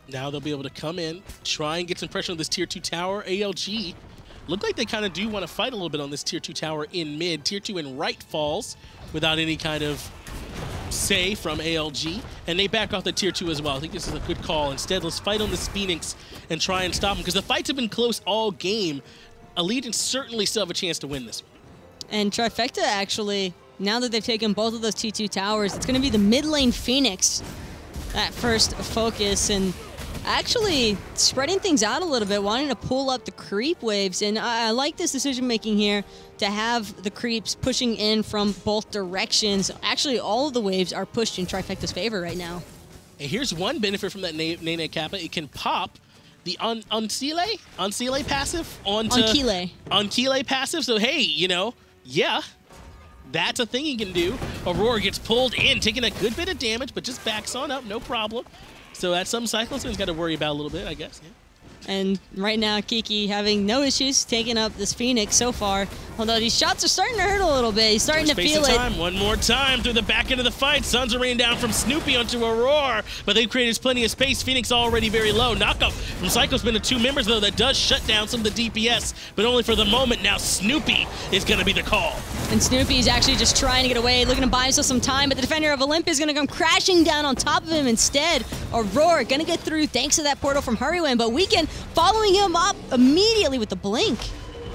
Now they'll be able to come in, try and get some pressure on this Tier 2 tower. ALG look like they kind of do want to fight a little bit on this Tier 2 tower in mid. Tier 2 in right falls without any kind of say from ALG, and they back off the Tier 2 as well. I think this is a good call. Instead, let's fight on this Phoenix and try and stop him, because the fights have been close all game. Allegiance certainly still have a chance to win this one. And TFECT actually, now that they've taken both of those T2 towers, it's going to be the mid lane Phoenix at first focus, and actually spreading things out a little bit, wanting to pull up the creep waves. And I like this decision making here to have the creeps pushing in from both directions. Actually, all of the waves are pushed in TFECT's favor right now. And here's one benefit from that Nene Kappa. It can pop the Unkile passive onto Unkile passive. So hey, you know, yeah, that's a thing he can do. Aurora gets pulled in, taking a good bit of damage, but just backs on up, no problem. So that's something Cyclone Spin's got to worry about a little bit, I guess. Yeah. And right now, Kiki having no issues taking up this Phoenix so far. Although these shots are starting to hurt a little bit. He's starting to feel it. One more time through the back end of the fight. Suns are raining down from Snoopy onto Aurora, but they've created plenty of space. Phoenix already very low. Knockup from Cyclone Spin to 2 members, though. That does shut down some of the DPS, but only for the moment. Now Snoopy is going to be the call. And Snoopy's actually just trying to get away, looking to buy himself some time, but the defender of Olympus is going to come crashing down on top of him instead. Aurora going to get through thanks to that portal from Hurrywin, but Weekend following him up immediately with the blink.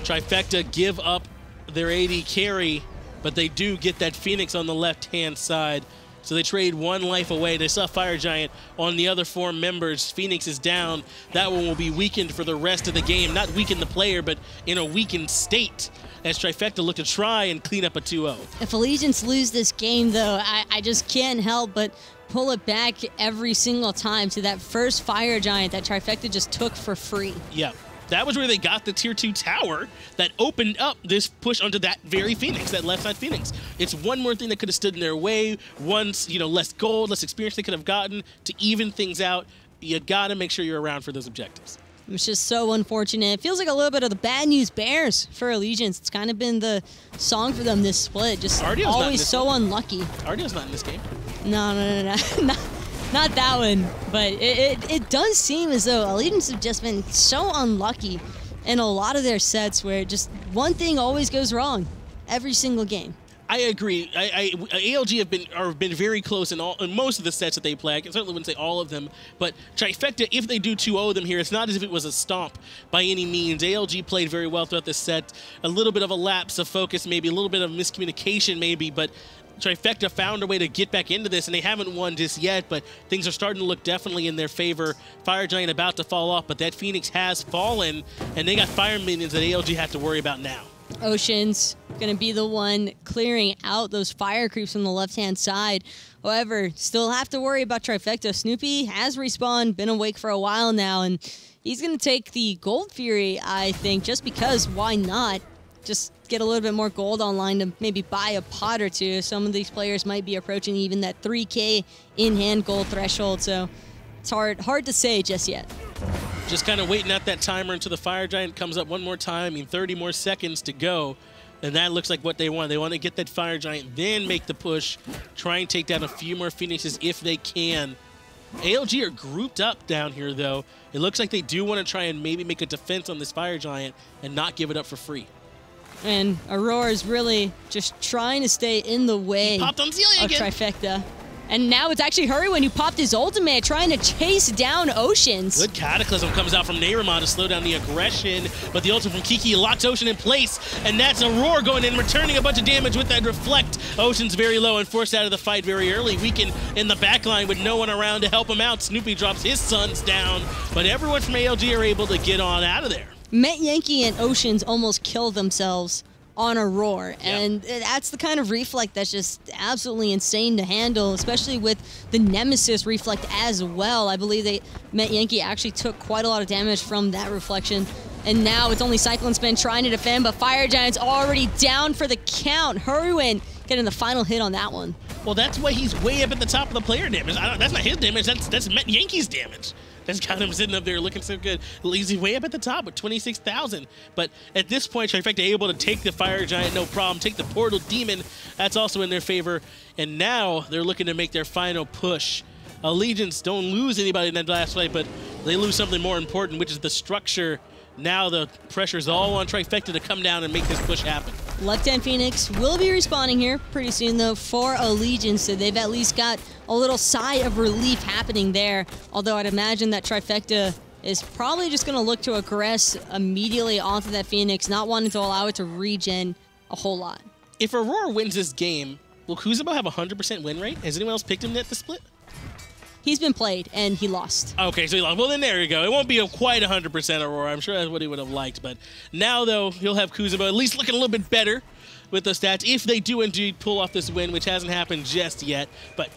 TFECT give up their AD carry, but they do get that Phoenix on the left-hand side. So they trade 1 life away. They saw Fire Giant on the other 4 members. Phoenix is down. That one will be weakened for the rest of the game. Not weaken the player, but in a weakened state, as TFECT look to try and clean up a 2-0. If Allegiance lose this game, though, I just can't help but pull it back every single time to that first Fire Giant that TFECT just took for free. Yeah. That was where they got the Tier 2 tower that opened up this push onto that very Phoenix, that left side Phoenix. It's one more thing that could have stood in their way. Once, you know, less gold, less experience they could have gotten to even things out. You got to make sure you're around for those objectives. It's just so unfortunate. It feels like a little bit of the bad news bears for Allegiance. It's kind of been the song for them this split. Just Ardio's always so unlucky. Ardio's not in this game. No. Not that one, but it does seem as though Allegiance have just been so unlucky in a lot of their sets where just one thing always goes wrong every single game. I agree. ALG have been very close in most of the sets that they play. I certainly wouldn't say all of them, but TFECT, if they do 2-0 them here, it's not as if it was a stomp by any means. ALG played very well throughout this set. A little bit of a lapse of focus, maybe a little bit of miscommunication, maybe, but Trifecta found a way to get back into this, and they haven't won just yet, but things are starting to look definitely in their favor. Fire Giant about to fall off, but that Phoenix has fallen, and they got fire minions that ALG have to worry about now. Ocean's going to be the one clearing out those fire creeps from the left-hand side. However, still have to worry about Trifecta. Snoopy has respawned, been awake for a while now, and he's going to take the Gold Fury, I think, just because, why not? Just get a little bit more gold online to maybe buy a pot or two. Some of these players might be approaching even that 3K in-hand gold threshold, so it's hard to say just yet. Just kind of waiting out that timer until the Fire Giant comes up one more time. I mean, 30 more seconds to go, and that looks like what they want. They want to get that Fire Giant, then make the push, try and take down a few more Phoenixes if they can. ALG are grouped up down here, though. It looks like they do want to try and maybe make a defense on this Fire Giant and not give it up for free. And Aurora is really just trying to stay in the way Popped on Celia of again. Trifecta. And now it's actually Hurrywin who popped his ultimate, trying to chase down Oceans. Good Cataclysm comes out from Neyrima to slow down the aggression, but the ultimate from Kiki locks Ocean in place, and that's Aurora going in, returning a bunch of damage with that Reflect. Ocean's very low and forced out of the fight very early. Weakened in the backline with no one around to help him out. Snoopy drops his sons down, but everyone from ALG are able to get on out of there. Met Yankee and Oceans almost killed themselves on a roar, and that's the kind of reflect that's just absolutely insane to handle, especially with the Nemesis reflect as well. I believe Met Yankee actually took quite a lot of damage from that reflection, and now it's only Cyclone Spin trying to defend, but Fire Giant's already down for the count. Hurrywin getting the final hit on that one. Well, that's why he's way up at the top of the player damage. That's not his damage, that's Met Yankee's damage. That's got him sitting up there looking so good. He's way up at the top with 26,000. But at this point, Trifecta able to take the Fire Giant, no problem. Take the Portal Demon. That's also in their favor. And now they're looking to make their final push. Allegiance don't lose anybody in that last fight, but they lose something more important, which is the structure. Now the pressure's all on Trifecta to come down and make this push happen. Left-hand Phoenix will be respawning here pretty soon, though, for Allegiance, so they've at least got a little sigh of relief happening there. Although I'd imagine that Trifecta is probably just going to look to aggress immediately onto that Phoenix, not wanting to allow it to regen a whole lot. If Aurora wins this game, will Kuzenbo have a 100% win rate? Has anyone else picked him at the split? He's been played, and he lost. Okay, so he lost. Well, then there you go. It won't be quite 100% Aurora. I'm sure that's what he would have liked. But now, though, he'll have Kuzenbo at least looking a little bit better with the stats if they do indeed pull off this win, which hasn't happened just yet. But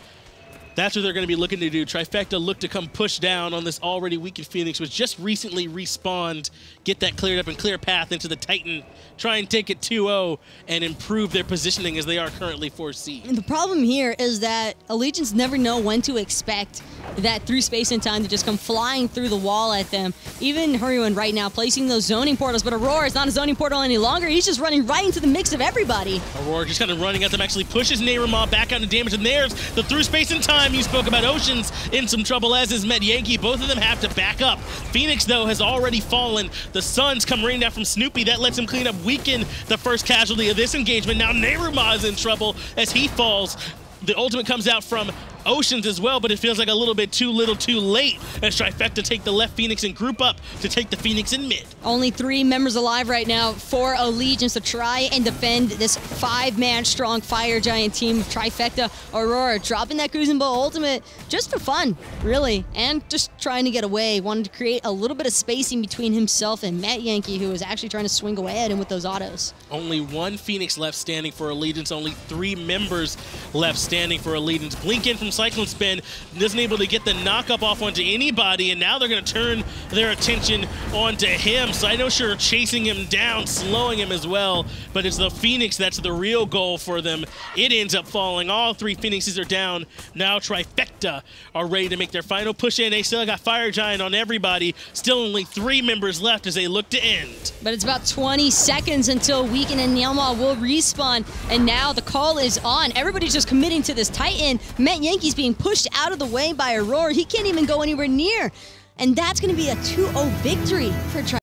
that's what they're going to be looking to do. Trifecta look to come push down on this already weakened Phoenix, which just recently respawned, get that cleared up and clear path into the Titan, try and take it 2-0 and improve their positioning as they are currently 4C. And the problem here is that Allegiance never know when to expect that through space and time to just come flying through the wall at them. Even Hurrywin right now placing those zoning portals, but Aurora is not a zoning portal any longer. He's just running right into the mix of everybody. Aurora just kind of running at them, actually pushes Neyrima back out of damage, and there's the through space and time. You spoke about Oceans in some trouble, as is Met Yankee. Both of them have to back up. Phoenix, though, has already fallen. The Suns come raining down from Snoopy. That lets him clean up, weaken the first casualty of this engagement. Now Neyrima is in trouble as he falls. The ultimate comes out from Oceans as well, but it feels like a little bit too little too late as Trifecta take the left Phoenix and group up to take the Phoenix in mid. Only 3 members alive right now for Allegiance to try and defend this 5-man strong Fire Giant team. Trifecta, Aurora dropping that Kuzenbo ultimate just for fun, really, and just trying to get away. Wanted to create a little bit of spacing between himself and Met Yankee, who was actually trying to swing away at him with those autos. Only 1 Phoenix left standing for Allegiance, only 3 members left standing for Allegiance. Blink in from Cyclone Spin, isn't able to get the knock-up off onto anybody, and now they're going to turn their attention onto him. So I know sure chasing him down, slowing him as well, but it's the Phoenix that's the real goal for them. It ends up falling. All 3 Phoenixes are down. Now Trifecta are ready to make their final push in. They still got Fire Giant on everybody. Still only 3 members left as they look to end. But it's about 20 seconds until Weekend and Nielma will respawn, and now the call is on. Everybody's just committing to this Titan. Met Yankee's being pushed out of the way by Aurora. He can't even go anywhere near. And that's going to be a 2-0 victory for Trifecta.